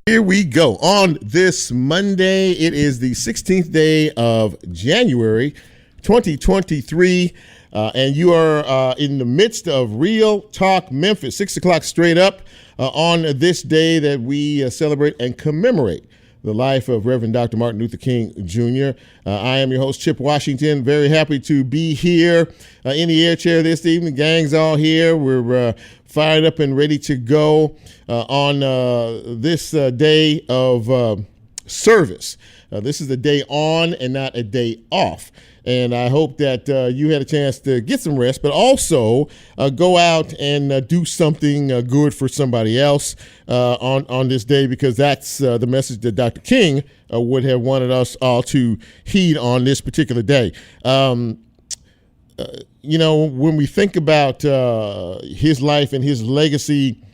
Here we go. On this Monday, it is the 16th day of January, 2023, and you are in the midst of Real Talk Memphis, 6 o'clock straight up on this day that we celebrate and commemorate the life of Reverend Dr. Martin Luther King Jr. I am your host, Chip Washington. Very happy to be here in the air chair this evening. Gang's all here. We're fired up and ready to go on this day of service. This is a day on and not a day off. And I hope that you had a chance to get some rest, but also go out and do something good for somebody else on this day, because that's the message that Dr. King would have wanted us all to heed on this particular day. When we think about his life and his legacy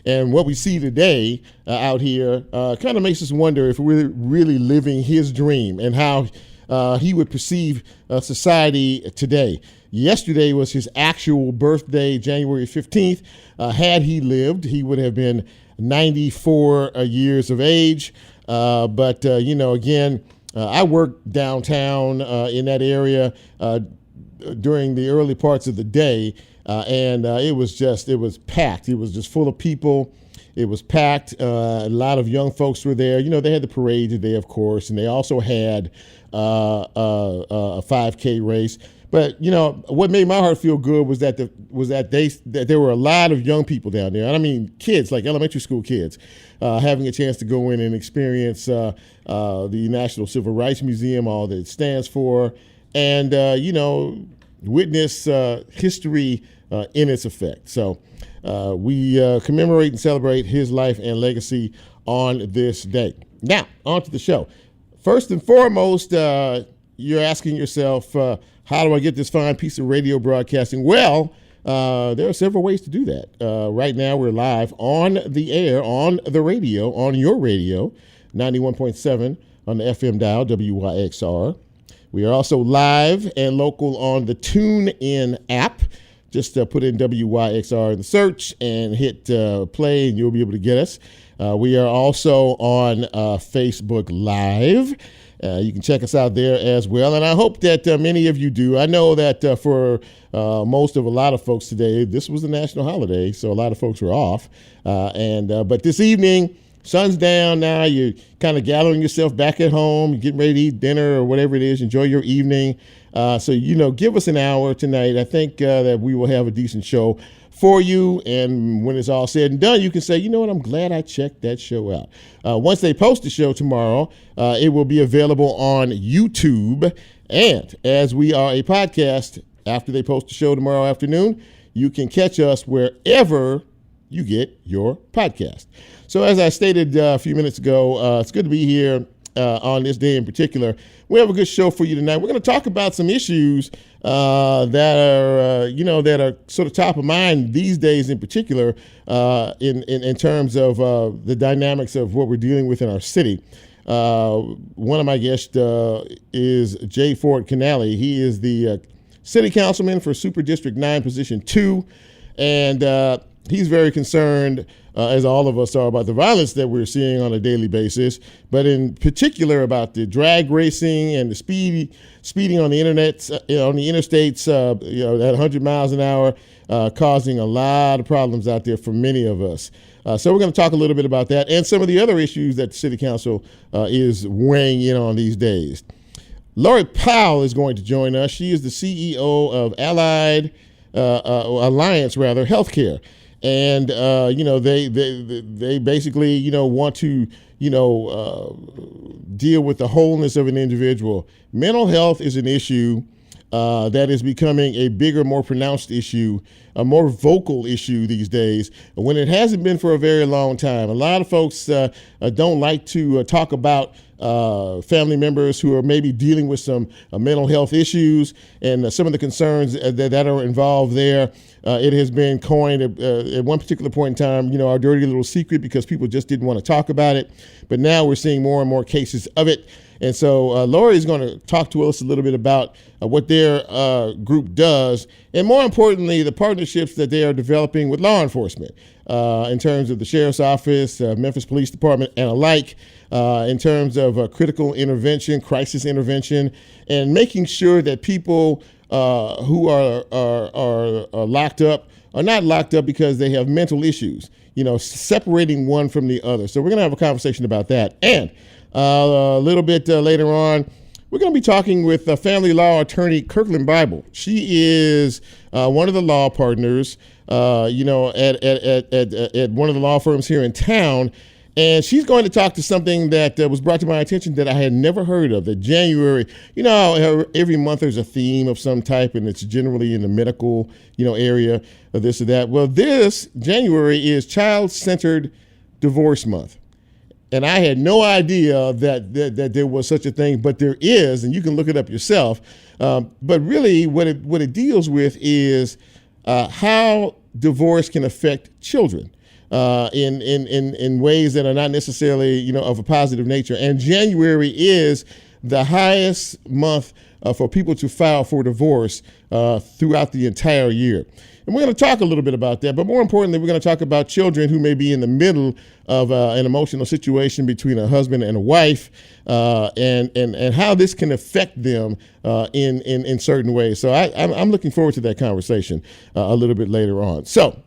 and what we see today out here, kind of makes us wonder if we're really living his dream and how he would perceive society today. Yesterday was his actual birthday, January 15th. Had he lived, he would have been 94 years of age. But I worked downtown in that area during the early parts of the day, and it was packed. It was just full of people. It was packed. A lot of young folks were there. They had the parade today, of course, and they also had a 5K race. But what made my heart feel good was that there were a lot of young people down there. And I mean, kids, like elementary school kids, having a chance to go in and experience the National Civil Rights Museum, all that it stands for, and witness history in its effect. So we commemorate and celebrate his life and legacy on this day. Now, on to the show. First and foremost, you're asking yourself, how do I get this fine piece of radio broadcasting? Well, there are several ways to do that. Right now, we're live on the air, on the radio, on your radio, 91.7 on the FM dial, WYXR. We are also live and local on the TuneIn app. Just put in WYXR in the search and hit play, and you'll be able to get us. We are also on Facebook Live. You can check us out there as well. And I hope that many of you do. I know that for a lot of folks today, this was a national holiday, so a lot of folks were off. But this evening, sun's down now. You're kind of gathering yourself back at home, getting ready to eat dinner or whatever it is. Enjoy your evening. So give us an hour tonight. I think that we will have a decent show for you. And when it's all said and done, you can say, you know what, I'm glad I checked that show out. Once they post the show tomorrow, it will be available on YouTube. And as we are a podcast, after they post the show tomorrow afternoon, you can catch us wherever you get your podcast. So as I stated a few minutes ago, it's good to be here on this day in particular. We have a good show for you tonight. We're going to talk about some issues that are sort of top of mind these days, in particular, in terms of the dynamics of what we're dealing with in our city. One of my guests is J. Ford Canale. He is the city councilman for Super District 9, Position 2, and he's very concerned, as all of us are, about the violence that we're seeing on a daily basis, but in particular about the drag racing and the speeding on the interstates, at 100 miles an hour, causing a lot of problems out there for many of us. So we're going to talk a little bit about that and some of the other issues that the City Council is weighing in on these days. Laurie Powell is going to join us. She is the CEO of Alliance Healthcare. And, they basically, want to, deal with the wholeness of an individual. Mental health is an issue that is becoming a bigger, more pronounced issue, a more vocal issue these days, when it hasn't been for a very long time. A lot of folks don't like to talk about family members who are maybe dealing with some mental health issues and some of the concerns that are involved there. It has been coined at one particular point in time, our dirty little secret, because people just didn't want to talk about it. But now we're seeing more and more cases of it. And so Laurie is going to talk to us a little bit about what their group does, and more importantly, the partnership relationships that they are developing with law enforcement in terms of the Sheriff's Office, Memphis Police Department, and alike, in terms of critical intervention, crisis intervention, and making sure that people who are locked up are not locked up because they have mental issues, separating one from the other. So we're going to have a conversation about that. And a little bit later on, we're going to be talking with family law attorney Kirkland Bible. She is one of the law partners, at one of the law firms here in town. And she's going to talk to something that was brought to my attention that I had never heard of. That January, every month there's a theme of some type, and it's generally in the medical, area of this or that. Well, this January is Child-Centered Divorce Month. And I had no idea that there was such a thing, but there is, and you can look it up yourself. But really what it deals with is how divorce can affect children. In ways that are not necessarily, of a positive nature. And January is the highest month for people to file for divorce throughout the entire year. And we're going to talk a little bit about that, but more importantly, we're going to talk about children who may be in the middle of an emotional situation between a husband and a wife, and how this can affect them in certain ways. So I'm looking forward to that conversation a little bit later on. So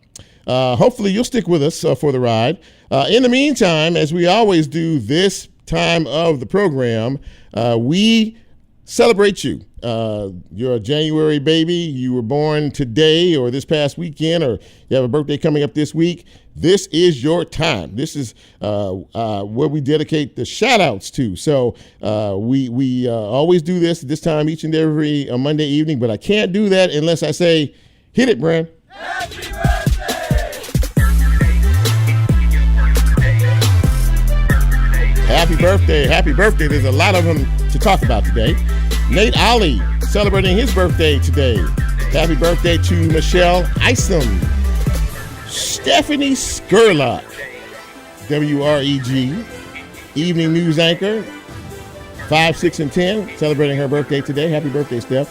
hopefully you'll stick with us for the ride. In the meantime, as we always do this time of the program, we celebrate you. You're a January baby. You were born today or this past weekend, or you have a birthday coming up this week. This is your time. This is where we dedicate the shout outs to. So we always do this time each and every Monday evening, but I can't do that unless I say, hit it, Bran. Happy birthday! Happy birthday. Happy birthday. There's a lot of them to talk about today. Nate Ollie celebrating his birthday today. Happy birthday to Michelle Isom. Stephanie Skurlock, WREG, evening news anchor, 5, 6, and 10, celebrating her birthday today. Happy birthday, Steph.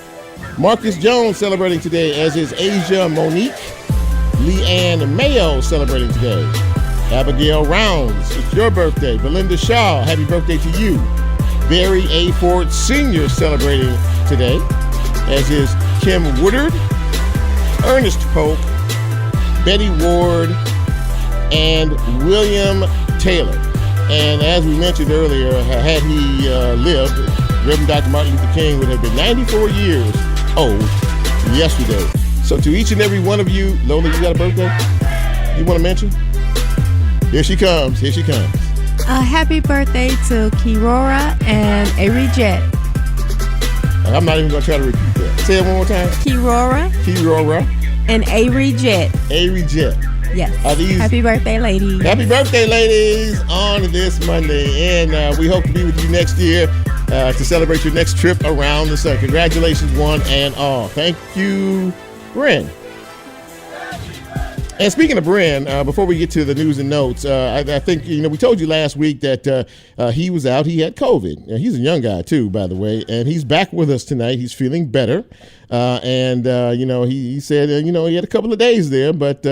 Marcus Jones celebrating today, as is Asia Monique. Leanne Mayo celebrating today. Abigail Rounds, it's your birthday. Belinda Shaw, happy birthday to you. Barry A. Ford Sr. celebrating today, as is Kim Woodard, Ernest Polk, Betty Ward, and William Taylor. And as we mentioned earlier, had he lived, Reverend Dr. Martin Luther King would have been 94 years old yesterday. So to each and every one of you, Lola, you got a birthday you want to mention? Here she comes. Here she comes. Happy birthday to Kirora and Avery Jet. I'm not even going to try to repeat that. Say it one more time. Kirora and Avery Jet. Avery Jet. Yes. Happy birthday, ladies. Happy birthday, ladies, on this Monday. And we hope to be with you next year to celebrate your next trip around the sun. Congratulations, one and all. Thank you, Bren. And speaking of Bren, before we get to the news and notes, I think, we told you last week that he was out. He had COVID. He's a young guy, too, by the way. And he's back with us tonight. He's feeling better. He said, he had a couple of days there, but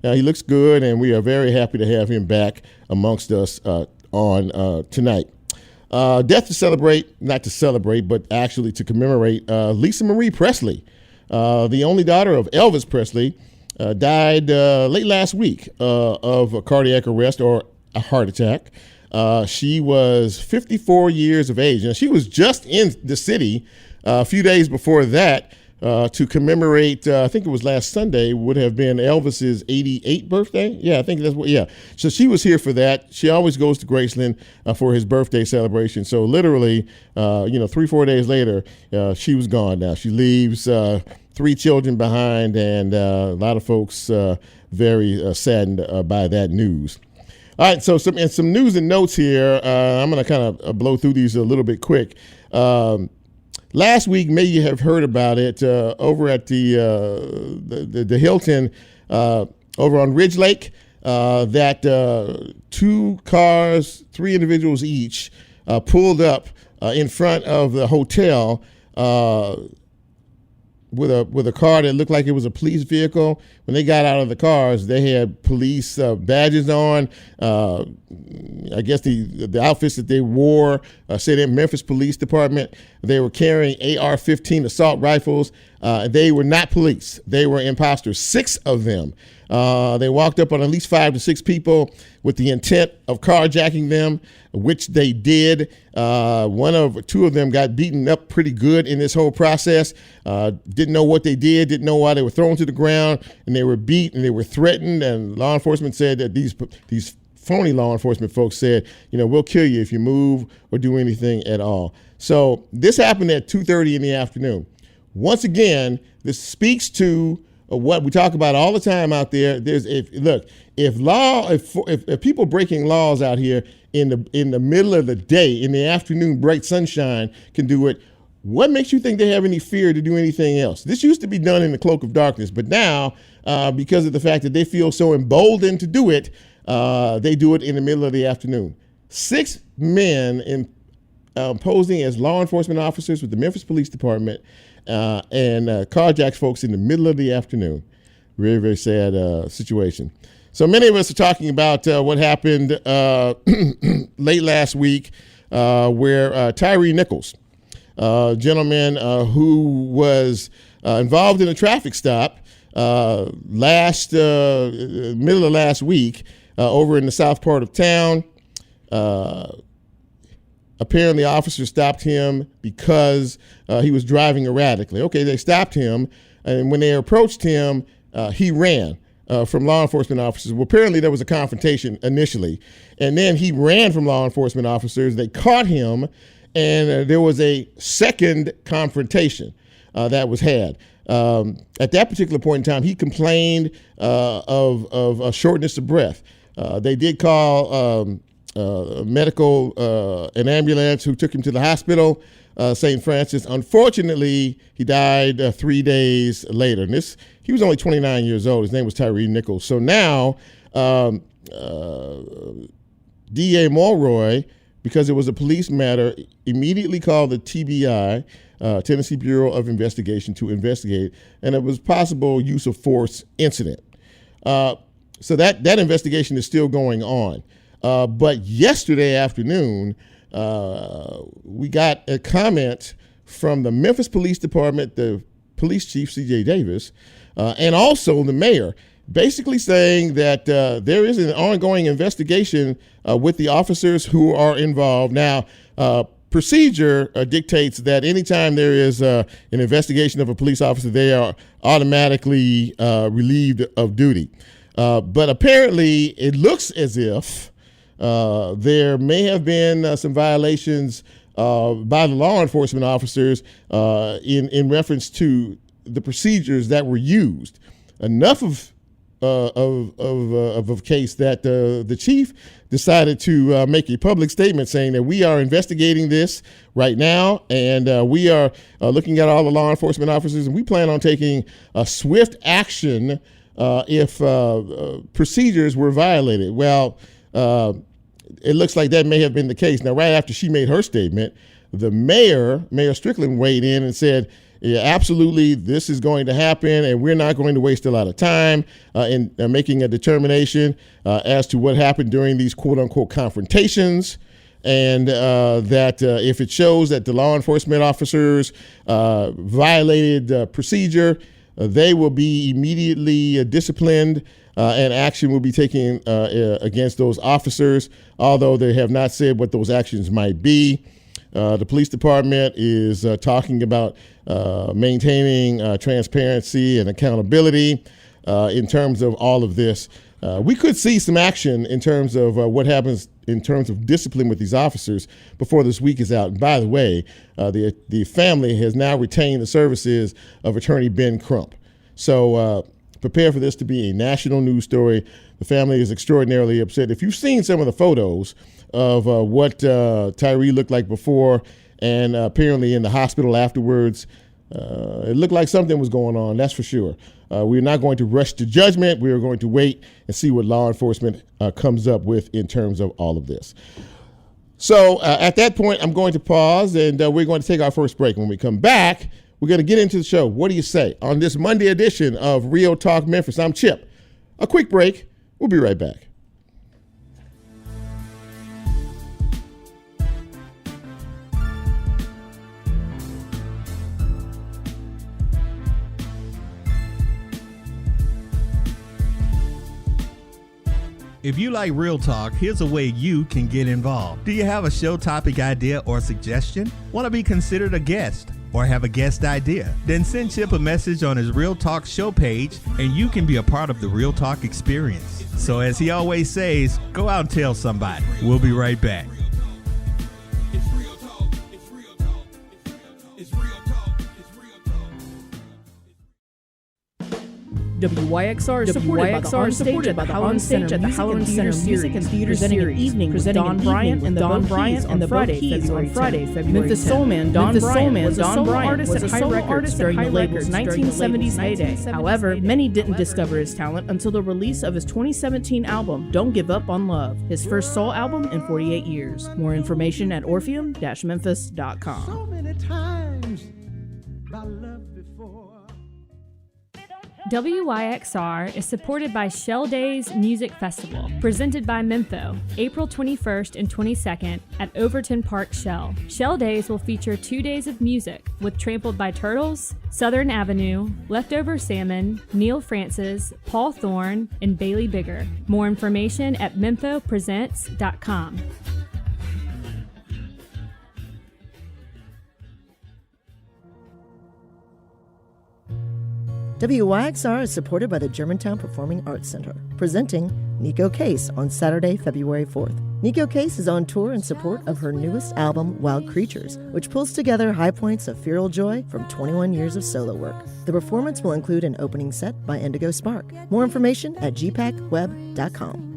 he looks good. And we are very happy to have him back amongst us on tonight. Death to celebrate, not to celebrate, but actually to commemorate Lisa Marie Presley, the only daughter of Elvis Presley. Died late last week of a cardiac arrest or a heart attack. She was 54 years of age, and she was just in the city a few days before that to commemorate, I think it was last Sunday, would have been Elvis's 88th birthday. Yeah, I think that's what, yeah. So she was here for that. She always goes to Graceland for his birthday celebration. So literally, 3-4 days later, she was gone now. She leaves 3 children behind, and a lot of folks very saddened by that news. All right, so some news and notes here. I'm going to kind of blow through these a little bit quick. Last week, maybe you have heard about it over at the Hilton over on Ridge Lake, that 2 cars, 3 individuals each, pulled up in front of the hotel with a car that looked like it was a police vehicle. When they got out of the cars, they had police badges on. I guess the outfits that they wore said in Memphis Police Department. They were carrying AR-15 assault rifles. They were not police. They were imposters, 6 of them. They walked up on at least 5 to 6 people with the intent of carjacking them, which they did. 2 of them got beaten up pretty good in this whole process. Didn't know what they did, didn't know why they were thrown to the ground, and they were beat and they were threatened. And law enforcement said that these phony law enforcement folks said, we'll kill you if you move or do anything at all. So this happened at 2:30 in the afternoon. Once again, this speaks to what we talk about all the time out there. If people breaking laws out here in the middle of the day, in the afternoon, bright sunshine can do it, what makes you think they have any fear to do anything else? This used to be done in the cloak of darkness, but now, because of the fact that they feel so emboldened to do it, they do it in the middle of the afternoon. 6 men posing as law enforcement officers with the Memphis Police Department and carjacked folks in the middle of the afternoon. Very, very sad situation. So many of us are talking about what happened late last week where Tyree Nichols, gentleman who was involved in a traffic stop middle of last week over in the south part of town. Apparently, officers stopped him because he was driving erratically. Okay, they stopped him, and when they approached him, he ran from law enforcement officers. Well, apparently there was a confrontation initially, and then he ran from law enforcement officers. They caught him, and there was a second confrontation that was had. At that particular point in time, he complained of a shortness of breath. They did call an ambulance who took him to the hospital, St. Francis. Unfortunately, he died 3 days later. And he was only 29 years old. His name was Tyree Nichols. So now, D.A. Mulroy, because it was a police matter, immediately called the TBI, Tennessee Bureau of Investigation, to investigate, and it was possible use of force incident. So that investigation is still going on. But yesterday afternoon, we got a comment from the Memphis Police Department, the police chief, C.J. Davis, and also the mayor, basically saying that there is an ongoing investigation with the officers who are involved. Now, procedure dictates that anytime there is an investigation of a police officer, they are automatically relieved of duty. But apparently, it looks as if there may have been some violations by the law enforcement officers in reference to the procedures that were used. Enough of a case that the chief decided to make a public statement saying that we are investigating this right now, and we are looking at all the law enforcement officers, and we plan on taking swift action if procedures were violated. Well, it looks like that may have been the case. Now, right after she made her statement, the Mayor Strickland, weighed in and said, yeah, absolutely, this is going to happen, and we're not going to waste a lot of time in making a determination as to what happened during these quote-unquote confrontations, and that if it shows that the law enforcement officers violated procedure, they will be immediately disciplined, and action will be taken against those officers, although they have not said what those actions might be. The police department is talking about maintaining transparency and accountability in terms of all of this. We could see some action in terms of what happens in terms of discipline with these officers before this week is out. And by the way, the family has now retained the services of attorney Ben Crump. So prepare for this to be a national news story. The family is extraordinarily upset. If you've seen some of the photos of what Tyree looked like before and apparently in the hospital afterwards, it looked like something was going on, that's for sure. We're not going to rush to judgment. We are going to wait and see what law enforcement comes up with in terms of all of this. So at that point, I'm going to pause, and we're going to take our first break. When we come back, we're going to get into the show. What do you say on this Monday edition of Real Talk Memphis? I'm Chip. A quick break. We'll be right back. If you like Real Talk, here's a way you can get involved. Do you have a show topic idea or suggestion? Want to be considered a guest or have a guest idea? Then send Chip a message on his Real Talk show page and you can be a part of the Real Talk experience. So as he always says, go out and tell somebody. We'll be right back. WYXR is supported by the on-stage at the Howland Center Music and Theater Series, evening with Don Bryant and the Bryant on Friday, February 10th. Memphis Soul Man Don Bryant was a solo artist at High Records during the label's 1970s heyday. However, many didn't discover his talent until the release of his 2017 album, Don't Give Up on Love, his first soul album in 48 years. More information at orpheum-memphis.com. So many times my love before. WYXR is supported by Shell Days Music Festival, presented by Mempho, April 21st and 22nd at Overton Park Shell. Shell Days will feature 2 days of music with Trampled by Turtles, Southern Avenue, Leftover Salmon, Neil Francis, Paul Thorne, and Bailey Bigger. More information at memphopresents.com. WYXR is supported by the Germantown Performing Arts Center, presenting Nico Case on Saturday, February 4th. Nico Case is on tour in support of her newest album, Wild Creatures, which pulls together high points of feral joy from 21 years of solo work. The performance will include an opening set by Indigo Spark. More information at gpacweb.com.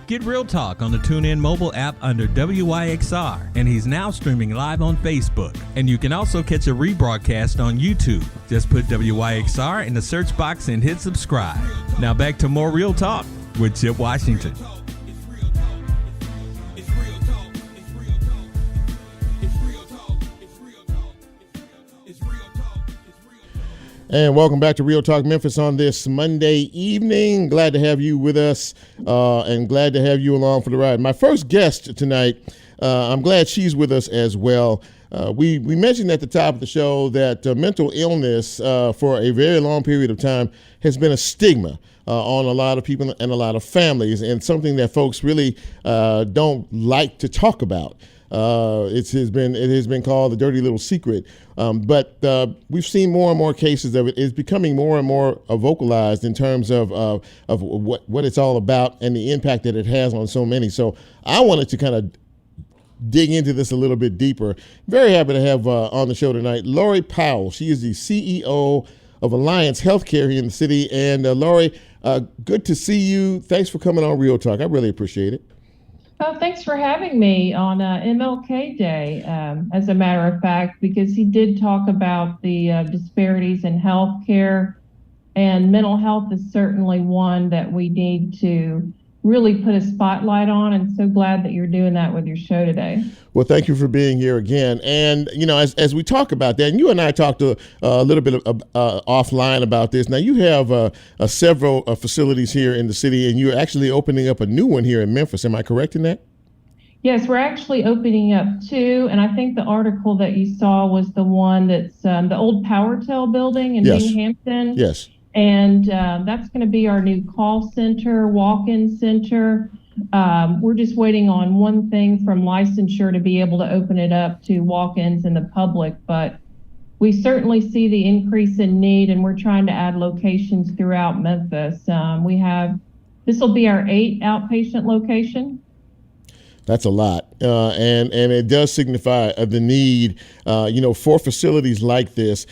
Get Real Talk on the TuneIn mobile app under WYXR, and he's now streaming live on Facebook. And you can also catch a rebroadcast on YouTube. Just put WYXR in the search box and hit subscribe. Now back to more Real Talk with Chip Washington. And welcome back to Real Talk Memphis on this Monday evening. Glad to have you with us and glad to have you along for the ride. My first guest tonight, I'm glad she's with us as well. We mentioned at the top of the show that mental illness for a very long period of time has been a stigma on a lot of people and a lot of families, and something that folks really don't like to talk about. It has been called the dirty little secret, but we've seen more and more cases of it. It's becoming more and more vocalized in terms of what it's all about and the impact that it has on so many. So I wanted to kind of dig into this a little bit deeper. Very happy to have on the show tonight Laurie Powell. She is the CEO of Alliance Healthcare here in the city. And Laurie, good to see you. Thanks for coming on Real Talk. I really appreciate it. Oh, thanks for having me on MLK Day, as a matter of fact, because he did talk about the disparities in healthcare, and mental health is certainly one that we need to really put a spotlight on, and so glad that you're doing that with your show today. Well, thank you for being here again. And, you know, as we talk about that, and you and I talked a little bit offline about this. Now, you have several facilities here in the city, and you're actually opening up a new one here in Memphis. Am I correct in that? Yes, we're actually opening up two, and I think the article that you saw was the one that's the old PowerTel building in Binghamton. Yes. And that's going to be our new call center, walk-in center. We're just waiting on one thing from licensure to be able to open it up to walk-ins in the public. But we certainly see the increase in need, and we're trying to add locations throughout Memphis. This will be our 8th outpatient location. That's a lot, and it does signify the need, for facilities like this.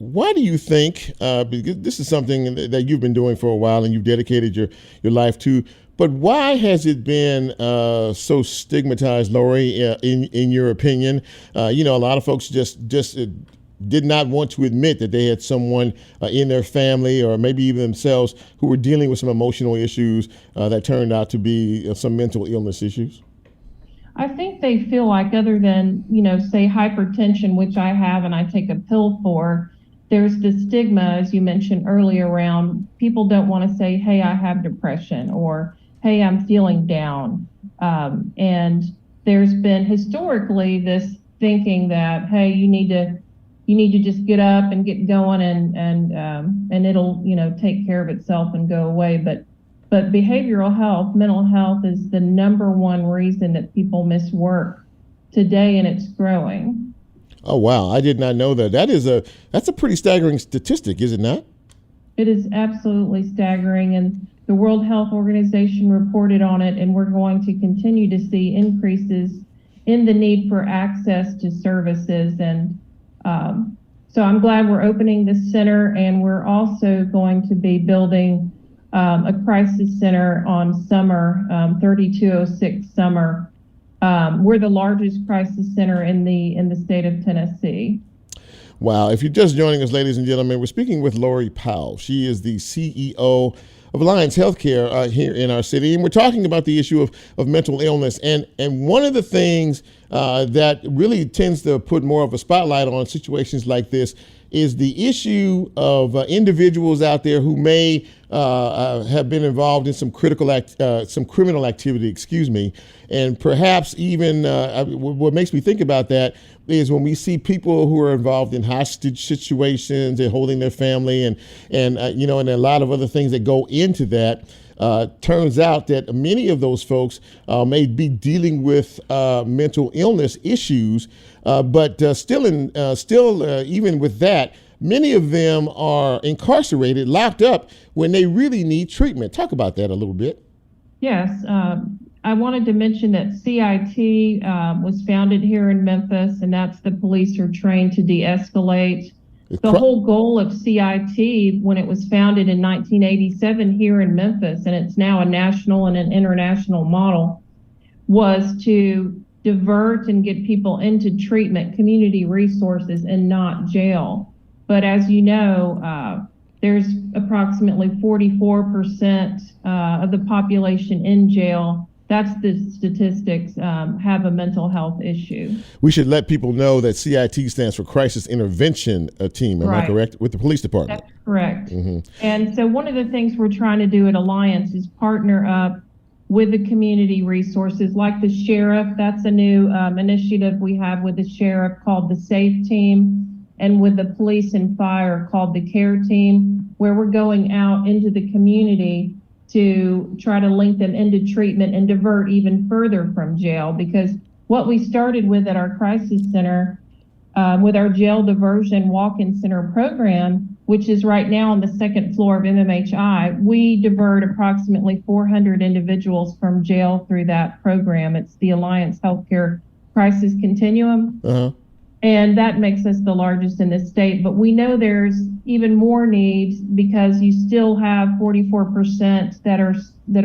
Why do you think, because this is something that you've been doing for a while and you've dedicated your life to, But why has it been so stigmatized, Laurie, in your opinion? A lot of folks just did not want to admit that they had someone in their family or maybe even themselves who were dealing with some emotional issues that turned out to be some mental illness issues. I think they feel like, other than, say hypertension, which I have and I take a pill for, there's the stigma, as you mentioned earlier, around people don't want to say, hey, I have depression, or hey, I'm feeling down. And there's been historically this thinking that, hey, you need to just get up and get going and it'll, take care of itself and go away. But behavioral health, mental health is the number one reason that people miss work today, and it's growing. Oh, wow. I did not know that. That's a pretty staggering statistic, is it not? It is absolutely staggering, and the World Health Organization reported on it, and we're going to continue to see increases in the need for access to services. And so I'm glad we're opening this center, and we're also going to be building a crisis center on Summer, 3206 Summer. We're the largest crisis center in the state of Tennessee. Wow. If you're just joining us, ladies and gentlemen, we're speaking with Laurie Powell. She is the CEO of Alliance Healthcare here in our city, and we're talking about the issue of mental illness. And one of the things that really tends to put more of a spotlight on situations like this is the issue of individuals out there who may have been involved in some criminal activity, and perhaps even what makes me think about that is when we see people who are involved in hostage situations and holding their family and a lot of other things that go into that. Turns out that many of those folks may be dealing with mental illness issues, but still, even with that, many of them are incarcerated, locked up when they really need treatment. Talk about that a little bit. Yes, I wanted to mention that CIT was founded here in Memphis, and that's the police are trained to de-escalate. The whole goal of CIT, when it was founded in 1987 here in Memphis, and it's now a national and an international model, was to divert and get people into treatment, community resources, and not jail. But as you know, there's approximately 44% of the population in jail. That's the statistics, have a mental health issue. We should let people know that CIT stands for Crisis Intervention Team. Am I correct? With the police department. That's correct. Mm-hmm. And so one of the things we're trying to do at Alliance is partner up with the community resources like the sheriff. That's a new initiative we have with the sheriff called the SAFE Team, and with the police and fire called the CARE Team, where we're going out into the community to try to link them into treatment and divert even further from jail. Because what we started with at our crisis center, with our jail diversion walk-in center program, which is right now on the second floor of MMHI, we divert approximately 400 individuals from jail through that program. It's the Alliance Healthcare Crisis Continuum. Uh-huh. And that makes us the largest in the state. But we know there's even more needs, because you still have 44% that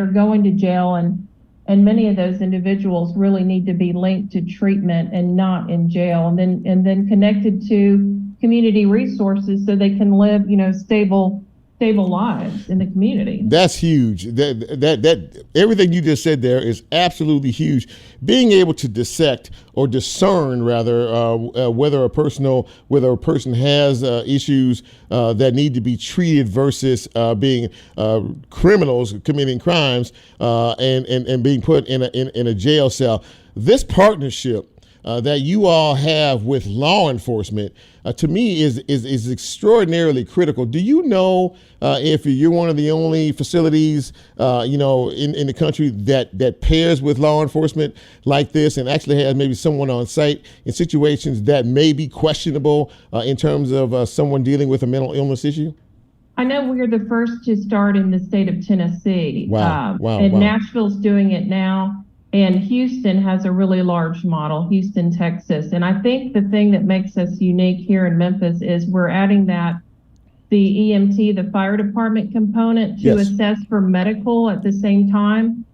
are going to jail, and many of those individuals really need to be linked to treatment and not in jail, and then connected to community resources so they can live, stable lives in the community. That's huge. That everything you just said there is absolutely huge. Being able to dissect or discern rather whether a person has issues that need to be treated versus being criminals committing crimes and being put in a jail cell. This partnership that you all have with law enforcement, to me, is extraordinarily critical. Do you know if you're one of the only facilities, in the country that pairs with law enforcement like this, and actually has maybe someone on site in situations that may be questionable in terms of someone dealing with a mental illness issue? I know we're the first to start in the state of Tennessee. Wow. Nashville's doing it now. And Houston has a really large model, Houston, Texas. And I think the thing that makes us unique here in Memphis is we're adding that the EMT, the fire department component, to Yes. assess for medical at the same time.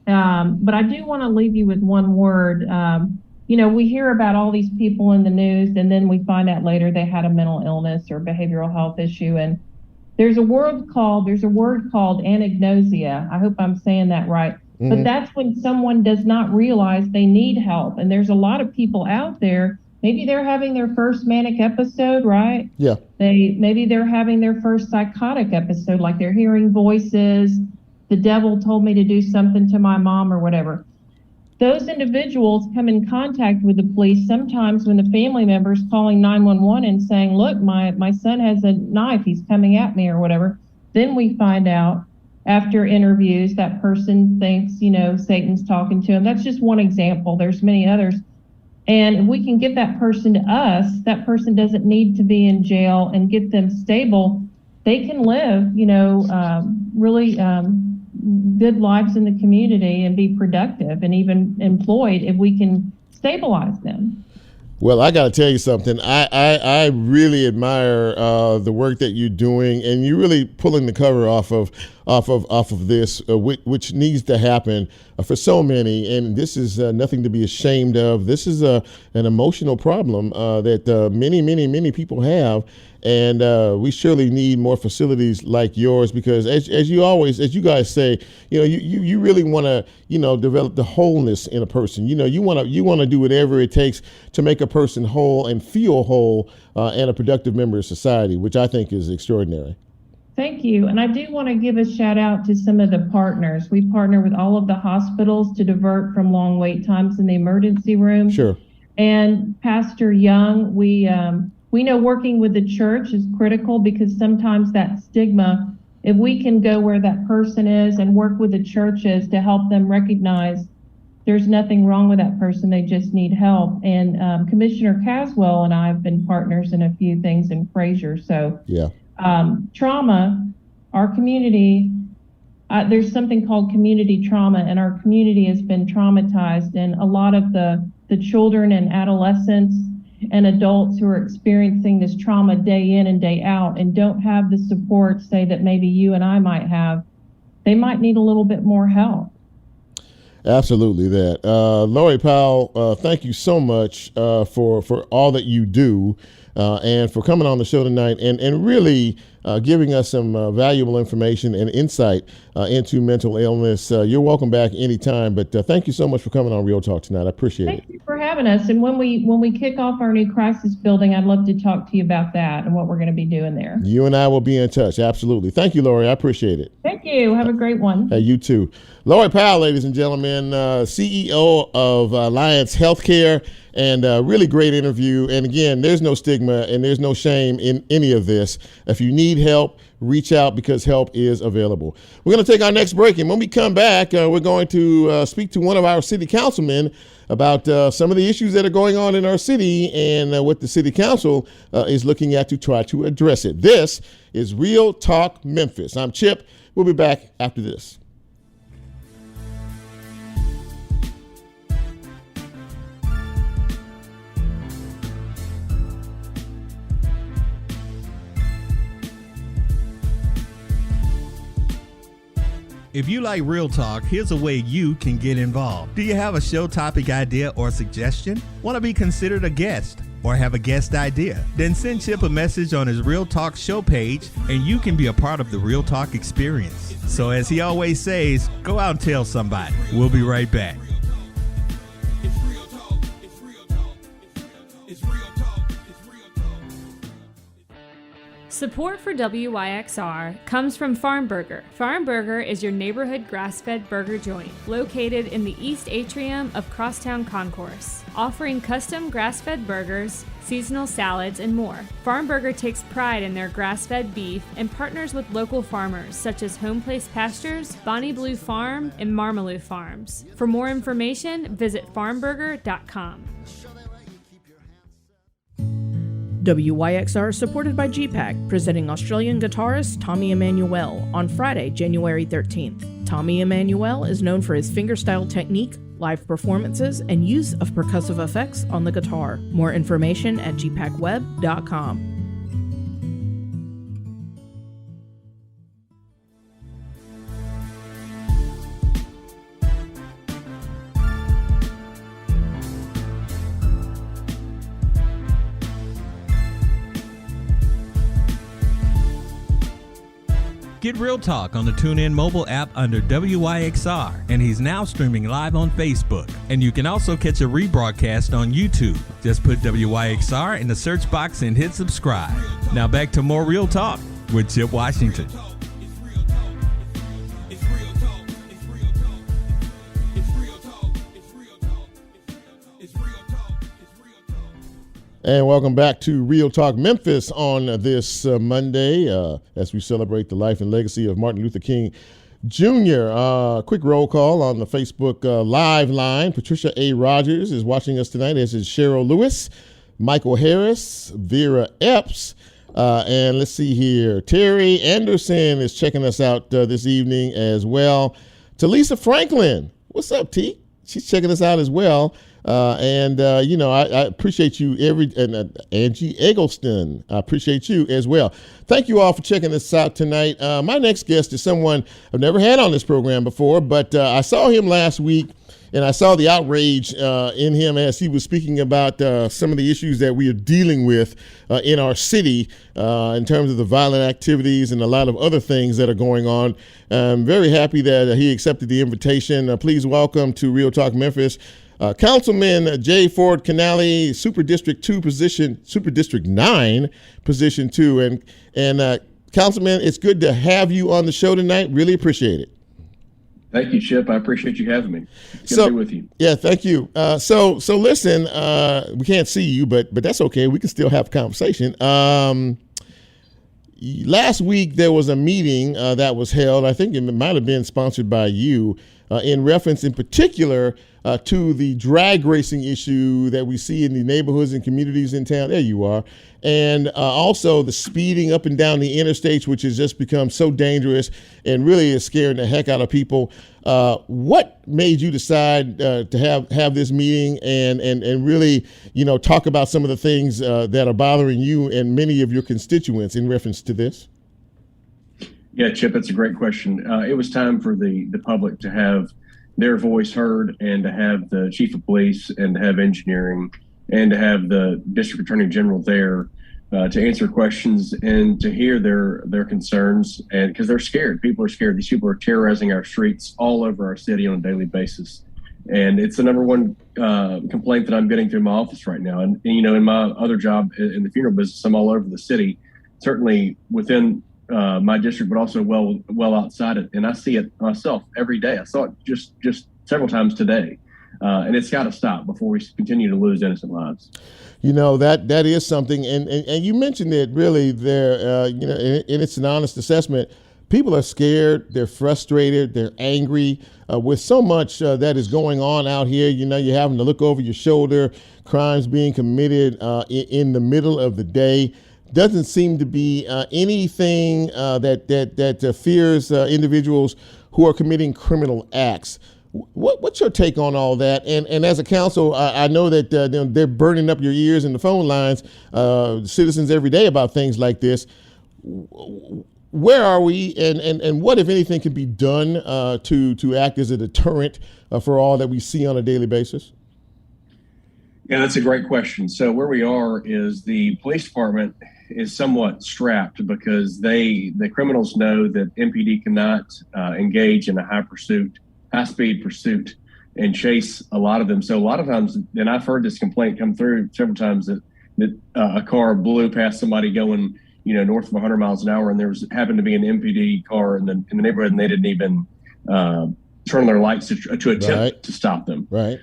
But I do want to leave you with one word. We hear about all these people in the news, and then we find out later they had a mental illness or behavioral health issue. And there's a word called anagnosia. I hope I'm saying that right. Mhm. But that's when someone does not realize they need help. And there's a lot of people out there, maybe they're having their first manic episode, right? Yeah. Maybe they're having their first psychotic episode, like they're hearing voices, the devil told me to do something to my mom or whatever. Those individuals come in contact with the police sometimes when the family member's calling 911 and saying, look, my son has a knife, he's coming at me or whatever. Then we find out after interviews that person thinks, Satan's talking to him. That's just one example. There's many others. And if we can get that person to us, that person doesn't need to be in jail, and get them stable. They can live, really good lives in the community and be productive and even employed if we can stabilize them. Well, I got to tell you something. I really admire the work that you're doing, and you're really pulling the cover off of this, which needs to happen for so many. And this is nothing to be ashamed of. This is an emotional problem that many people have. And we surely need more facilities like yours, because as you guys say, you really want to, develop the wholeness in a person. You want to do whatever it takes to make a person whole and feel whole and a productive member of society, which I think is extraordinary. Thank you. And I do want to give a shout out to some of the partners. We partner with all of the hospitals to divert from long wait times in the emergency room. Sure. And Pastor Young, we know working with the church is critical, because sometimes that stigma, if we can go where that person is and work with the churches to help them recognize there's nothing wrong with that person, they just need help. And Commissioner Caswell and I have been partners in a few things in Fraser. So yeah. Trauma, our community, there's something called community trauma, and our community has been traumatized. And a lot of the children and adolescents and adults who are experiencing this trauma day in and day out and don't have the support, say, that maybe you and I might have, they might need a little bit more help. Absolutely that. Laurie Powell, thank you so much for all that you do and for coming on the show tonight and really giving us some valuable information and insight into mental illness. You're welcome back anytime, but thank you so much for coming on Real Talk tonight. I appreciate it. Thank you for having us. And when we kick off our new crisis building, I'd love to talk to you about that and what we're going to be doing there. You and I will be in touch. Absolutely. Thank you, Laurie. I appreciate it. Thank you. Have a great one. Hey, you too. Laurie Powell, ladies and gentlemen, CEO of Alliance Healthcare, and really great interview. And again, there's no stigma and there's no shame in any of this. If you need help, reach out, because help is available. We're going to take our next break, and when we come back, we're going to speak to one of our city councilmen about some of the issues that are going on in our city and what the city council is looking at to try to address it. This is Real Talk Memphis. I'm Chip. We'll be back after this. If you like Real Talk, here's a way you can get involved. Do you have a show topic idea or suggestion? Want to be considered a guest or have a guest idea? Then send Chip a message on his Real Talk show page and you can be a part of the Real Talk experience. So as he always says, go out and tell somebody. We'll be right back. Support for WYXR comes from Farm Burger. Farm Burger is your neighborhood grass-fed burger joint located in the East Atrium of Crosstown Concourse, offering custom grass-fed burgers, seasonal salads, and more. Farm Burger takes pride in their grass-fed beef and partners with local farmers such as Home Place Pastures, Bonnie Blue Farm, and Marmalou Farms. For more information, visit farmburger.com. WYXR is supported by GPAC, presenting Australian guitarist Tommy Emmanuel on Friday, January 13th. Tommy Emmanuel is known for his fingerstyle technique, live performances, and use of percussive effects on the guitar. More information at gpacweb.com. Get Real Talk on the TuneIn mobile app under WYXR, and he's now streaming live on Facebook. And you can also catch a rebroadcast on YouTube. Just put WYXR in the search box and hit subscribe. Now back to more Real Talk with Chip Washington. And welcome back to Real Talk Memphis on this Monday as we celebrate the life and legacy of Martin Luther King Jr. Quick roll call on the Facebook live line. Patricia A. Rogers is watching us tonight, as is Cheryl Lewis, Michael Harris, Vera Epps, and let's see here. Terry Anderson is checking us out this evening as well. Talisa Franklin, what's up, T? She's checking us out as well. I appreciate you, Angie Eggleston. I appreciate you as well. Thank you all for checking us out tonight. My next guest is someone I've never had on this program before, but I saw him last week, and I saw the outrage in him as he was speaking about some of the issues that we are dealing with in our city in terms of the violent activities and a lot of other things that are going on. I'm very happy that he accepted the invitation. Please welcome to Real Talk Memphis, Councilman J. Ford Canale, Super District 9, Position 2. And Councilman, it's good to have you on the show tonight. Really appreciate it. Thank you, Chip. I appreciate you having me. Good to be with you. Yeah, thank you. So listen, we can't see you, but that's okay. We can still have a conversation. Last week there was a meeting that was held. I think it might have been sponsored by you in reference in particular to the drag racing issue that we see in the neighborhoods and communities in town. There you are. And also the speeding up and down the interstates, which has just become so dangerous and really is scaring the heck out of people. What made you decide to have this meeting and really, talk about some of the things that are bothering you and many of your constituents in reference to this? Yeah, Chip, that's a great question. It was time for the public to have their voice heard, and to have the chief of police, and to have engineering, and to have the district attorney general there to answer questions and to hear their concerns. And because they're scared, people are scared. These people are terrorizing our streets all over our city on a daily basis. And it's the number one complaint that I'm getting through my office right now. And in my other job in the funeral business, I'm all over the city, certainly within my district, but also well outside it. And I see it myself every day. I saw it just several times today. And it's got to stop before we continue to lose innocent lives. That is something. And you mentioned it really there, and it's an honest assessment. People are scared, they're frustrated, they're angry with so much that is going on out here. You're having to look over your shoulder, crimes being committed in the middle of the day. Doesn't seem to be anything that fears individuals who are committing criminal acts. What's your take on all that? And as a council, I know that they're burning up your ears and the phone lines, citizens every day about things like this. Where are we, and what, if anything, can be done to act as a deterrent for all that we see on a daily basis? Yeah, that's a great question. So where we are is the police department is somewhat strapped because the criminals know that MPD cannot engage in a high-speed pursuit and chase a lot of them. So a lot of times, and I've heard this complaint come through several times, that a car blew past somebody going north of 100 miles an hour, and there happened to be an MPD car in the neighborhood, and they didn't even turn on their lights to attempt to stop them. Right.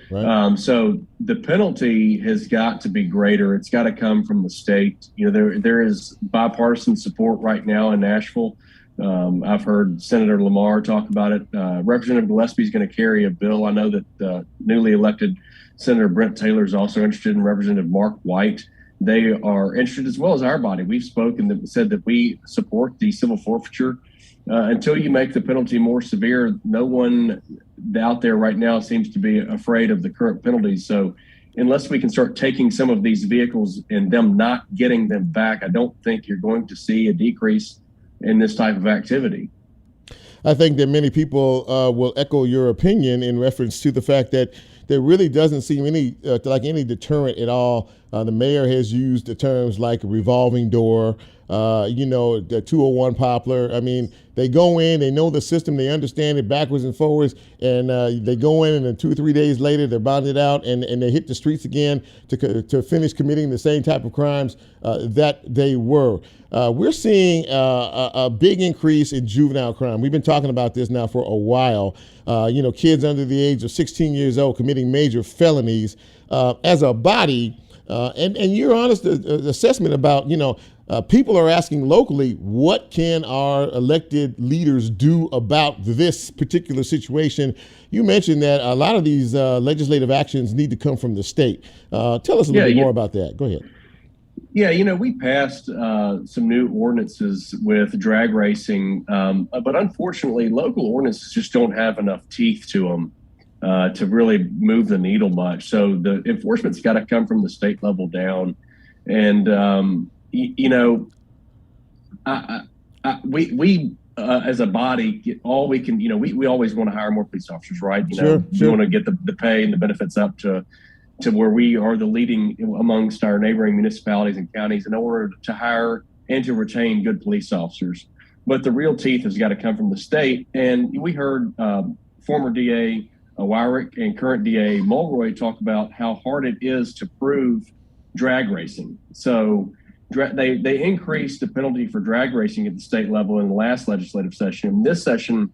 So the penalty has got to be greater. It's got to come from the state. There is bipartisan support right now in Nashville. I've heard Senator Lamar talk about it. Representative Gillespie is going to carry a bill. I know that newly elected Senator Brent Taylor is also interested, in Representative Mark White. They are interested, as well as our body. We've spoken that said that we support the civil forfeiture. Until you make the penalty more severe, no one out there right now seems to be afraid of the current penalties. So unless we can start taking some of these vehicles and them not getting them back, I don't think you're going to see a decrease in this type of activity. I think that many people will echo your opinion in reference to the fact that there really doesn't seem any deterrent at all The mayor has used the terms like revolving door, the 201 Poplar. I mean, they go in, they know the system, they understand it backwards and forwards, and they go in, and then 2 or 3 days later, they're bonded out, and they hit the streets again to finish committing the same type of crimes that they were. We're seeing a big increase in juvenile crime. We've been talking about this now for a while. Kids under the age of 16 years old committing major felonies. As a body, and your honest assessment about, people are asking locally, what can our elected leaders do about this particular situation? You mentioned that a lot of these legislative actions need to come from the state. Tell us a little bit more about that. Go ahead. Yeah, we passed some new ordinances with drag racing, but unfortunately, local ordinances just don't have enough teeth to them to really move the needle much. So the enforcement's got to come from the state level down. And, we as a body get all we can, we always want to hire more police officers, right? We want to get the pay and the benefits up to where we are the leading amongst our neighboring municipalities and counties in order to hire and to retain good police officers. But the real teeth has got to come from the state. And we heard former DA Wyrick and current DA Mulroy talk about how hard it is to prove drag racing. So they increased the penalty for drag racing at the state level in the last legislative session. In this session,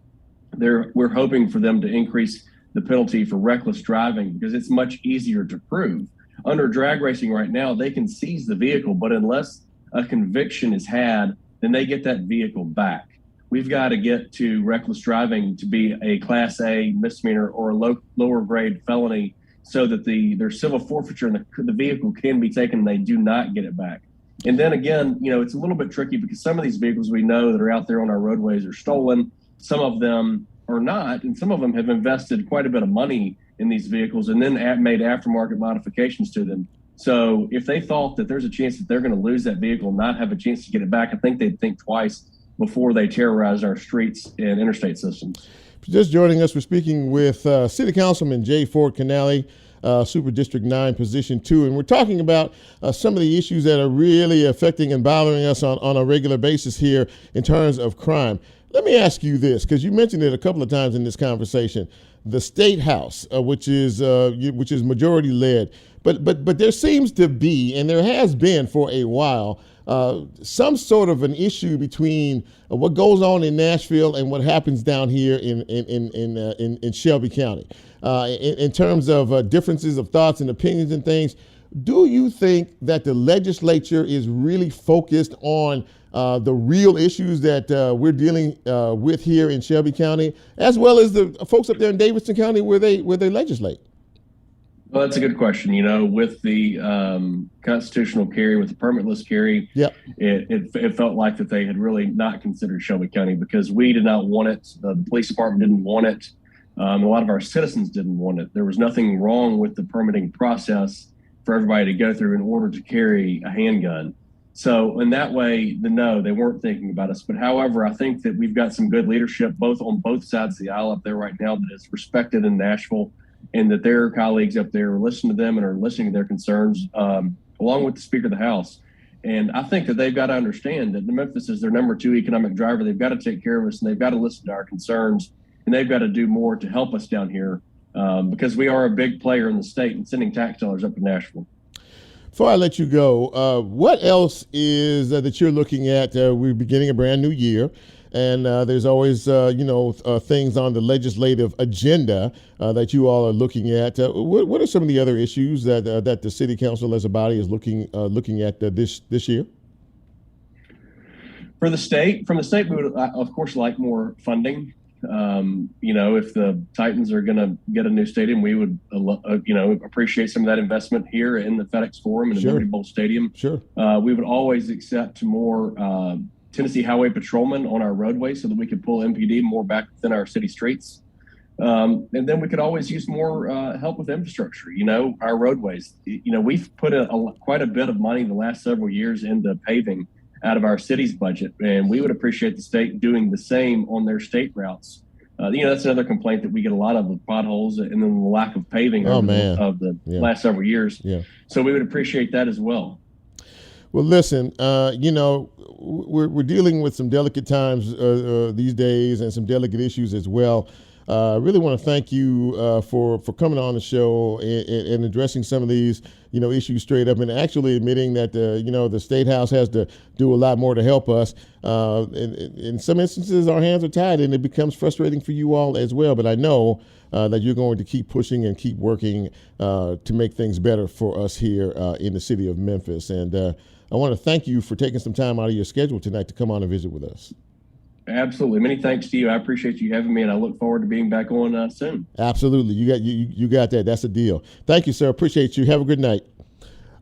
we're hoping for them to increase the penalty for reckless driving because it's much easier to prove. Under drag racing right now, they can seize the vehicle, but unless a conviction is had, then they get that vehicle back. We've got to get to reckless driving to be a Class A misdemeanor or a lower grade felony so that their civil forfeiture and the vehicle can be taken and they do not get it back. And then again, it's a little bit tricky because some of these vehicles we know that are out there on our roadways are stolen. Some of them are not, and some of them have invested quite a bit of money in these vehicles and then made aftermarket modifications to them. So if they thought that there's a chance that they're going to lose that vehicle and not have a chance to get it back, I think they'd think twice before they terrorize our streets and interstate systems. Just joining us, we're speaking with City Councilman J. Ford Canale, Super District 9, Position 2, and we're talking about some of the issues that are really affecting and bothering us on a regular basis here in terms of crime. Let me ask you this, because you mentioned it a couple of times in this conversation. The State House, which is majority led, but there seems to be, and there has been for a while, some sort of an issue between what goes on in Nashville and what happens down here in Shelby County, in terms of differences of thoughts and opinions and things. Do you think that the legislature is really focused on the real issues that we're dealing with here in Shelby County, as well as the folks up there in Davidson County where they legislate? Well, that's a good question. With the constitutional carry, with the permitless carry, yep. It felt like that they had really not considered Shelby County because we did not want it. The police department didn't want it. A lot of our citizens didn't want it. There was nothing wrong with the permitting process for everybody to go through in order to carry a handgun. So in that way, no, they weren't thinking about us. But however, I think that we've got some good leadership on both sides of the aisle up there right now that is respected in Nashville, and that their colleagues up there are listening to them and are listening to their concerns, along with the Speaker of the House. And I think that they've got to understand that Memphis is their number 2 economic driver. They've got to take care of us, and they've got to listen to our concerns, and they've got to do more to help us down here because we are a big player in the state and sending tax dollars up to Nashville. Before I let you go, what else is that you're looking at? We're beginning a brand new year, and there's always, things on the legislative agenda that you all are looking at. What are some of the other issues that the City Council as a body is looking at this year? From the state, we would, of course, like more funding. If the Titans are going to get a new stadium, we would, appreciate some of that investment here in the FedEx Forum and the Liberty Bowl Stadium. Sure. We would always accept more Tennessee Highway patrolmen on our roadways so that we could pull MPD more back within our city streets. And then we could always use more help with infrastructure, our roadways. We've put quite a bit of money the last several years into paving out of our city's budget, and we would appreciate the state doing the same on their state routes. That's another complaint that we get a lot of with potholes and then the lack of paving of the last several years. Yeah. So we would appreciate that as well. Well, listen, we're dealing with some delicate times these days and some delicate issues as well. I really want to thank you for coming on the show and addressing some of these, issues straight up, and actually admitting that, the State House has to do a lot more to help us. In some instances, our hands are tied, and it becomes frustrating for you all as well. But I know that you're going to keep pushing and keep working to make things better for us here in the city of Memphis. And I want to thank you for taking some time out of your schedule tonight to come on and visit with us. Absolutely. Many thanks to you. I appreciate you having me, and I look forward to being back on soon. Absolutely. You got that. That's a deal. Thank you, sir. Appreciate you. Have a good night.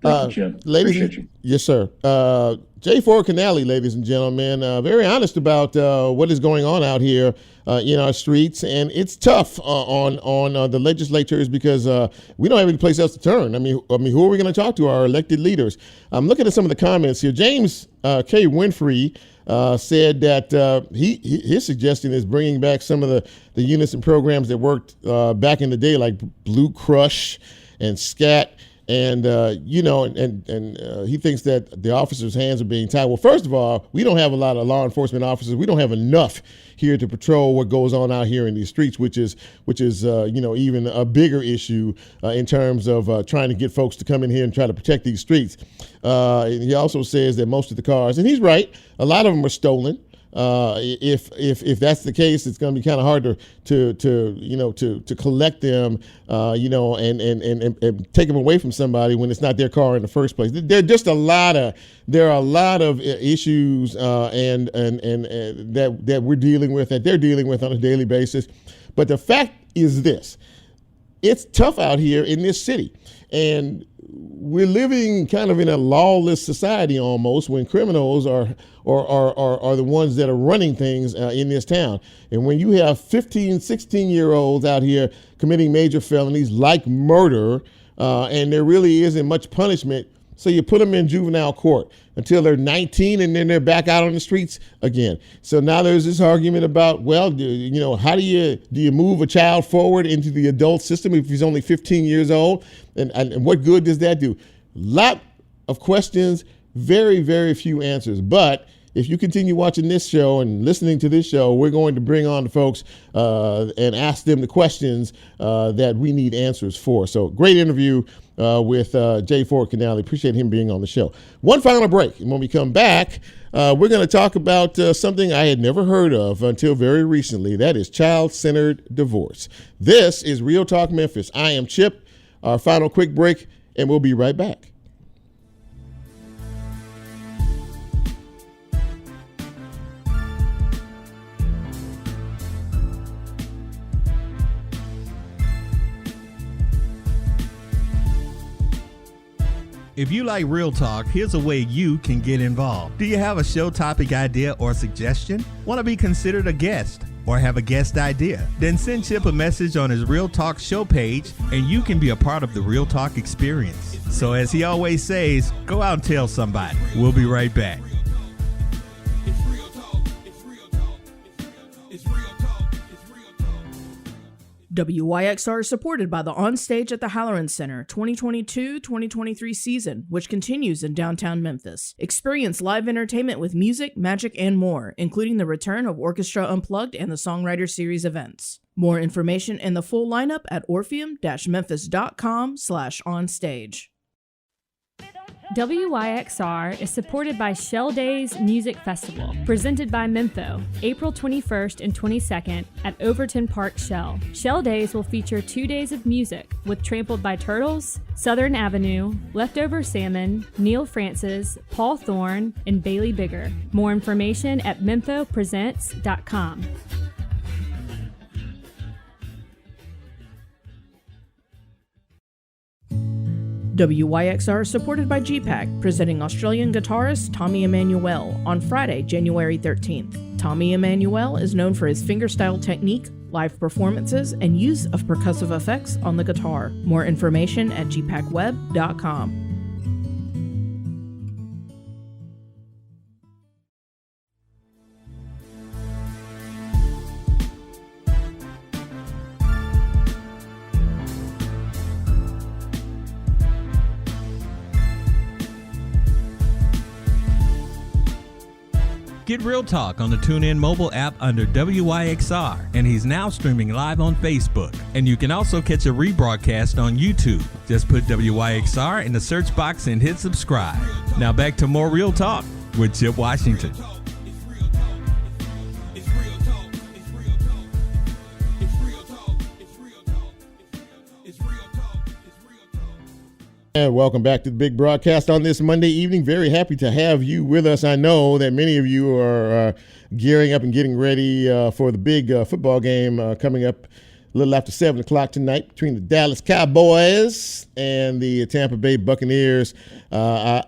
Thank you, Chip. Ladies, appreciate you. Yes, sir. J4 Canale, ladies and gentlemen, very honest about what is going on out here in our streets, and it's tough on the legislators because we don't have any place else to turn. I mean, who are we going to talk to? Our elected leaders. I'm looking at some of the comments here. James K. Winfrey said that his suggestion is bringing back some of the units and programs that worked back in the day, like Blue Crush and SCAT. And, he thinks that the officers' hands are being tied. Well, first of all, we don't have a lot of law enforcement officers. We don't have enough here to patrol what goes on out here in these streets, which is even a bigger issue in terms of trying to get folks to come in here and try to protect these streets. And he also says that most of the cars, and he's right, a lot of them are stolen. If that's the case, it's going to be kind of hard to collect them, and take them away from somebody when it's not their car in the first place. There are a lot of issues and that we're dealing with, that they're dealing with on a daily basis. But the fact is this: it's tough out here in this city, and we're living kind of in a lawless society almost, when criminals are the ones that are running things in this town. And when you have 15, 16-year-olds out here committing major felonies like murder, and there really isn't much punishment, so you put them in juvenile court until they're 19, and then they're back out on the streets again. So now there's this argument about, well, how do you move a child forward into the adult system if he's only 15 years old? And what good does that do? Lot of questions, very, very few answers. But if you continue watching this show and listening to this show, we're going to bring on the folks and ask them the questions that we need answers for. So great interview with J4 Canale. Appreciate him being on the show. One final break. And when we come back, we're going to talk about something I had never heard of until very recently. That is child-centered divorce. This is Real Talk Memphis. I am Chip. Our final quick break, and we'll be right back. If you like Real Talk, here's a way you can get involved. Do you have a show topic idea or suggestion? Want to be considered a guest or have a guest idea? Then send Chip a message on his Real Talk show page and you can be a part of the Real Talk experience. So as he always says, go out and tell somebody. We'll be right back. WYXR is supported by the Onstage at the Halloran Center 2022-2023 season, which continues in downtown Memphis. Experience live entertainment with music, magic, and more, including the return of Orchestra Unplugged and the Songwriter Series events. More information and the full lineup at orpheum-memphis.com/onstage. WYXR is supported by Shell Days Music Festival, presented by Mempho, April 21st and 22nd at Overton Park Shell. Shell Days will feature 2 days of music with Trampled by Turtles, Southern Avenue, Leftover Salmon, Neil Francis, Paul Thorne, and Bailey Bigger. More information at memphopresents.com. WYXR is supported by GPAC, presenting Australian guitarist Tommy Emmanuel on Friday, January 13th. Tommy Emmanuel is known for his fingerstyle technique, live performances, and use of percussive effects on the guitar. More information at gpacweb.com. Get Real Talk on the TuneIn mobile app under WYXR, and he's now streaming live on Facebook. And you can also catch a rebroadcast on YouTube. Just put WYXR in the search box and hit subscribe. Now back to more Real Talk with Chip Washington. And welcome back to the big broadcast on this Monday evening. Very happy to have you with us. I know that many of you are gearing up and getting ready for the big football game coming up a little after 7 o'clock tonight between the Dallas Cowboys and the Tampa Bay Buccaneers. I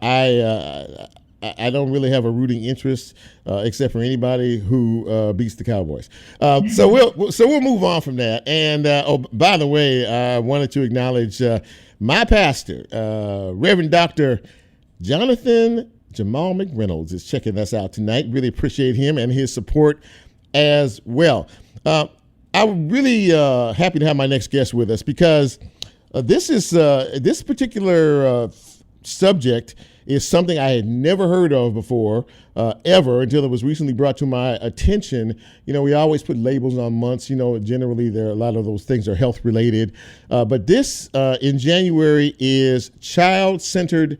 don't really have a rooting interest except for anybody who beats the Cowboys. So we'll move on from that. And by the way, I wanted to acknowledge my pastor, Reverend Dr. Jonathan Jamal McReynolds, is checking us out tonight. Really appreciate him and his support as well. I'm really happy to have my next guest with us because this particular subject is something I had never heard of before, ever, until it was recently brought to my attention. You know, we always put labels on months. You know, generally a lot of those things are health related. But this in January is Child-Centered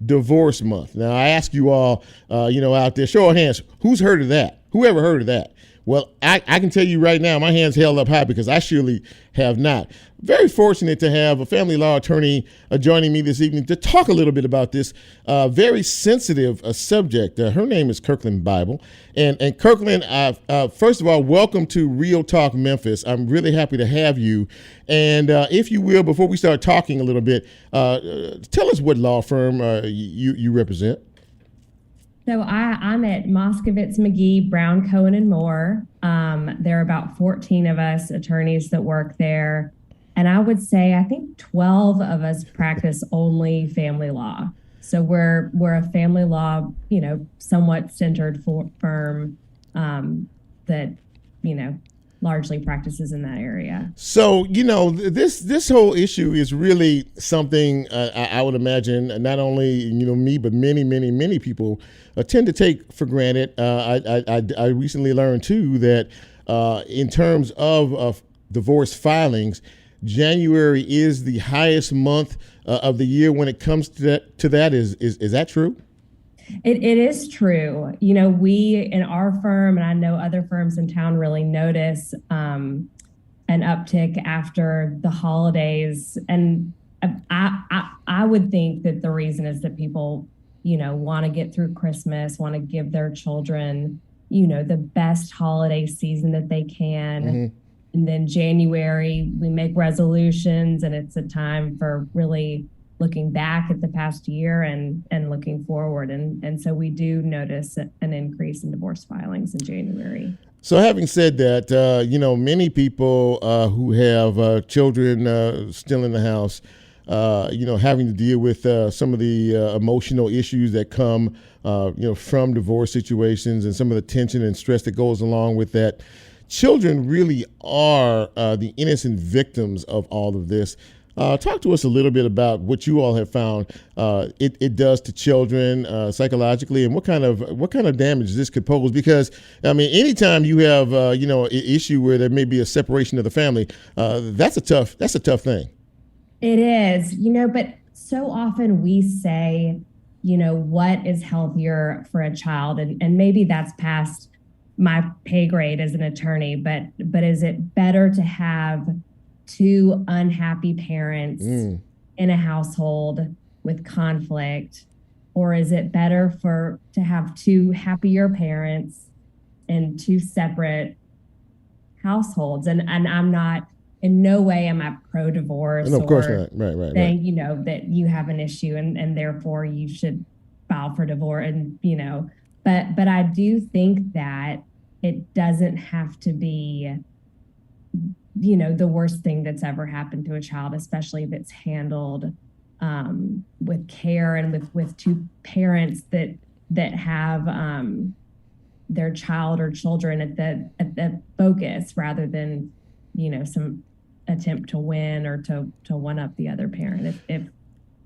Divorce Month. Now, I ask you all, out there, show of hands, who's heard of that? Who ever heard of that? Well, I can tell you right now, my hand's held up high because I surely have not. Very fortunate to have a family law attorney joining me this evening to talk a little bit about this very sensitive subject. Her name is Kirkland Bible. And Kirkland, first of all, welcome to Real Talk Memphis. I'm really happy to have you. And if you will, before we start talking a little bit, tell us what law firm you represent. So I'm at Moskovitz, McGee, Brown, Cohen, and Moore. There are about 14 of us attorneys that work there. And I would say, I think 12 of us practice only family law. So we're a family law, somewhat centered firm that, largely practices in that area. So, this whole issue is really something I would imagine not only, me, but many, many, many people tend to take for granted. I recently learned, too, that in terms of divorce filings, January is the highest month of the year when it comes to that. Is that true? It is true. We in our firm, and I know other firms in town, really notice an uptick after the holidays. And I would think that the reason is that people, want to get through Christmas, want to give their children, the best holiday season that they can. Mm-hmm. And then January, we make resolutions, and it's a time for really looking back at the past year and looking forward. And so we do notice an increase in divorce filings in January. So having said that, many people who have children still in the house, having to deal with some of the emotional issues that come, from divorce situations and some of the tension and stress that goes along with that. Children really are the innocent victims of all of this. Talk to us a little bit about what you all have found it does to children psychologically, and what kind of damage this could pose. Because anytime you have an issue where there may be a separation of the family, that's a tough thing. It is, but so often we say, what is healthier for a child, and maybe that's past my pay grade as an attorney, but is it better to have two unhappy parents in a household with conflict, or is it better to have two happier parents in two separate households? And I'm not, in no way am I pro-divorce, of course not. Right. Saying, that you have an issue and therefore you should file for divorce, and but I do think that it doesn't have to be, the worst thing that's ever happened to a child, especially if it's handled with care and with two parents that have their child or children at the focus, rather than, some attempt to win or to one up the other parent. If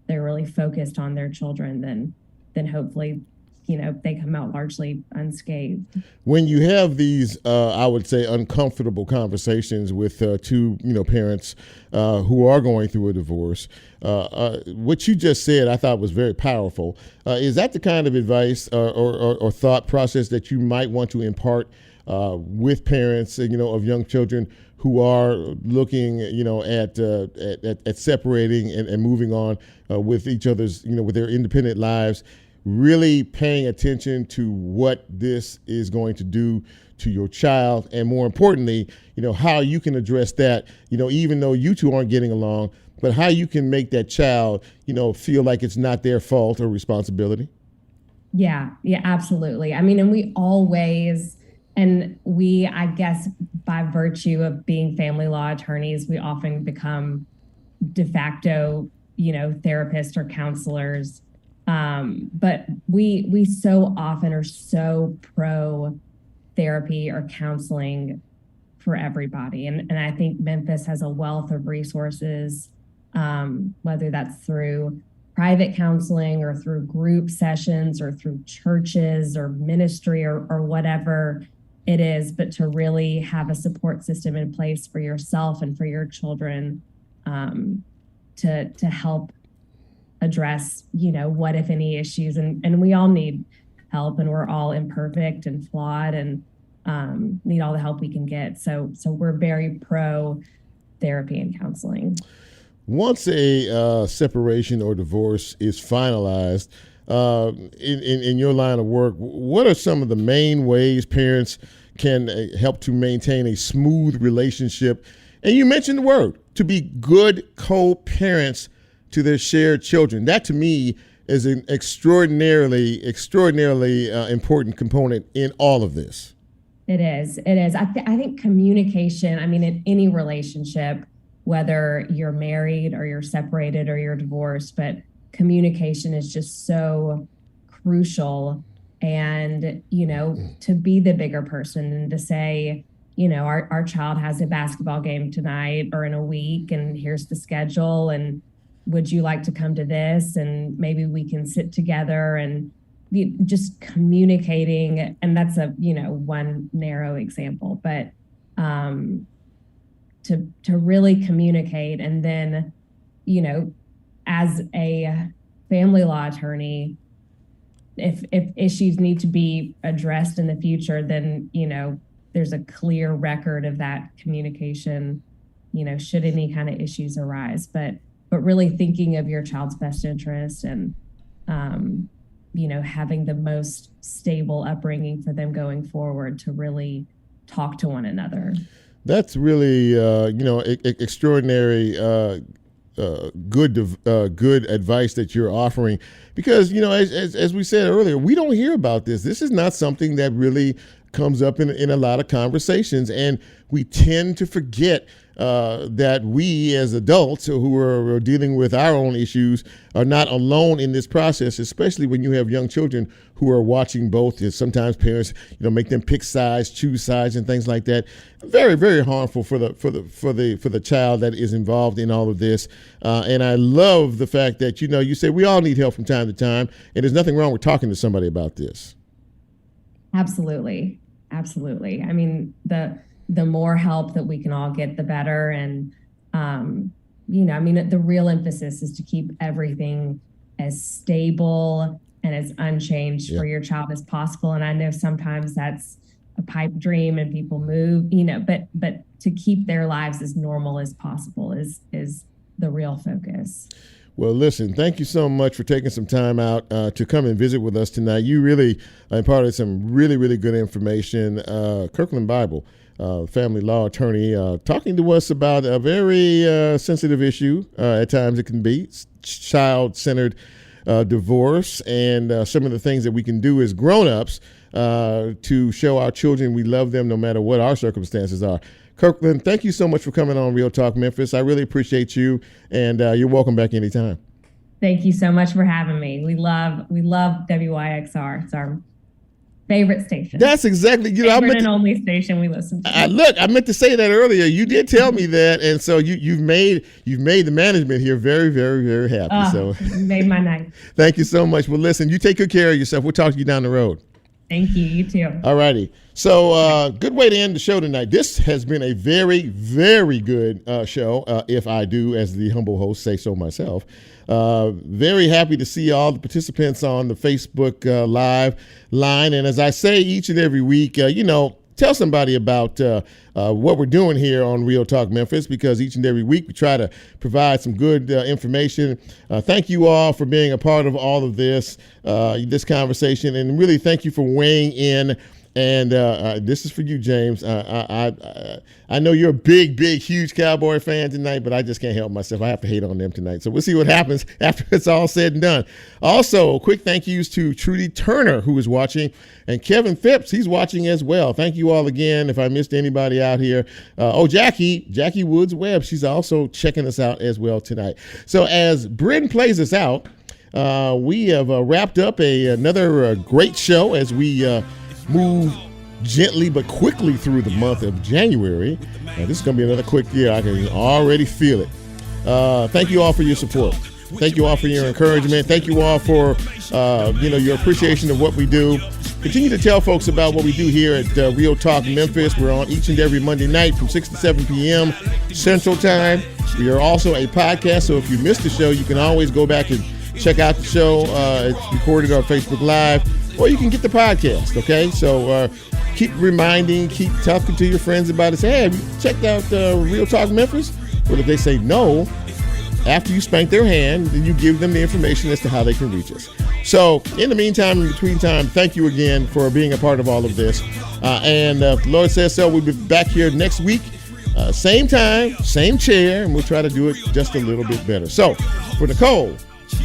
they're really focused on their children, then hopefully they come out largely unscathed. When you have these, I would say, uncomfortable conversations with two, parents who are going through a divorce, what you just said, I thought was very powerful. Is that the kind of advice or thought process that you might want to impart with parents, of young children who are looking, at separating and moving on with each other's, with their independent lives? Really paying attention to what this is going to do to your child, and more importantly, how you can address that, even though you two aren't getting along, but how you can make that child, feel like it's not their fault or responsibility. Yeah, absolutely. I mean, and we always, I guess by virtue of being family law attorneys, we often become de facto, therapists or counselors. But we so often are so pro therapy or counseling for everybody. And I think Memphis has a wealth of resources, whether that's through private counseling or through group sessions or through churches or ministry or whatever it is, but to really have a support system in place for yourself and for your children, to help address, what if any issues, and we all need help, and we're all imperfect and flawed, and need all the help we can get. So we're very pro therapy and counseling. Once a separation or divorce is finalized, in your line of work, what are some of the main ways parents can help to maintain a smooth relationship? And you mentioned the word, to be good co-parents to their shared children. That to me is an extraordinarily important component in all of this. It is. I think communication, in any relationship, whether you're married or you're separated or you're divorced, but communication is just so crucial. And, to be the bigger person and to say, our child has a basketball game tonight or in a week, and here's the schedule, and would you like to come to this? And maybe we can sit together, and just communicating. And that's one narrow example, but to really communicate. And then, as a family law attorney, if issues need to be addressed in the future, then, there's a clear record of that communication, should any kind of issues arise. But really thinking of your child's best interest, and, having the most stable upbringing for them going forward, to really talk to one another. That's really, extraordinary, good advice that you're offering, because, as we said earlier, we don't hear about this. This is not something that really comes up in a lot of conversations, and we tend to forget that we as adults who are dealing with our own issues are not alone in this process, especially when you have young children who are watching both. Sometimes parents, make them pick sides, choose sides, and things like that. Very, very harmful for the child that is involved in all of this. And I love the fact that you say we all need help from time to time, and there's nothing wrong with talking to somebody about this. Absolutely. The more help that we can all get, the better. And, the real emphasis is to keep everything as stable and as unchanged for your child as possible. And I know sometimes that's a pipe dream and people move, but to keep their lives as normal as possible is the real focus. Well, listen, thank you so much for taking some time out to come and visit with us tonight. You really imparted some really, really good information. Kirkland Bible, family law attorney, talking to us about a very sensitive issue. At times it can be child-centered divorce, and some of the things that we can do as grown-ups to show our children we love them no matter what our circumstances are. Kirkland, thank you so much for coming on Real Talk Memphis. I really appreciate you, and you're welcome back anytime. Thank you so much for having me. We love WYXR. It's our Favorite station. That's exactly, favorite and only station we listen to. I meant to say that earlier. You did tell me that, and so you've made the management here very, very, very happy. So made my night. Thank you so much. Well, listen, you take good care of yourself. We'll talk to you down the road. Thank you. You too. All righty. So good way to end the show tonight. This has been a very, very good show, if I do, as the humble host, say so myself. Very happy to see all the participants on the Facebook Live line. And as I say each and every week, tell somebody about what we're doing here on Real Talk Memphis, because each and every week we try to provide some good information. Thank you all for being a part of all of this conversation, and really thank you for weighing in. And this is for you, James. I know you're a big, huge Cowboy fan tonight, but I just can't help myself. I have to hate on them tonight. So we'll see what happens after it's all said and done. Also, quick thank yous to Trudy Turner, who is watching, and Kevin Phipps, he's watching as well. Thank you all again. If I missed anybody out here. Jackie Woods Webb, she's also checking us out as well tonight. So as Bryn plays us out, we have wrapped up another great show as we move gently but quickly through the month of January. This is going to be another quick year. I can already feel it. Thank you all for your support. Thank you all for your encouragement. Thank you all for your appreciation of what we do. Continue to tell folks about what we do here at Real Talk Memphis. We're on each and every Monday night from 6 to 7 p.m. Central Time. We are also a podcast, so if you missed the show, you can always go back and check out the show. It's recorded on Facebook Live, or you can get the podcast, okay? So keep talking to your friends about it. Say, hey, have you checked out Real Talk Memphis? Well, if they say no, after you spank their hand, then you give them the information as to how they can reach us. So in the meantime, in between time, thank you again for being a part of all of this. And if the Lord says so, we'll be back here next week. Same time, same chair, and we'll try to do it just a little bit better. So for Nicole,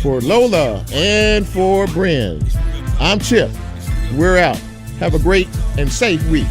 for Lola, and for Bryn, I'm Chip. We're out. Have a great and safe week.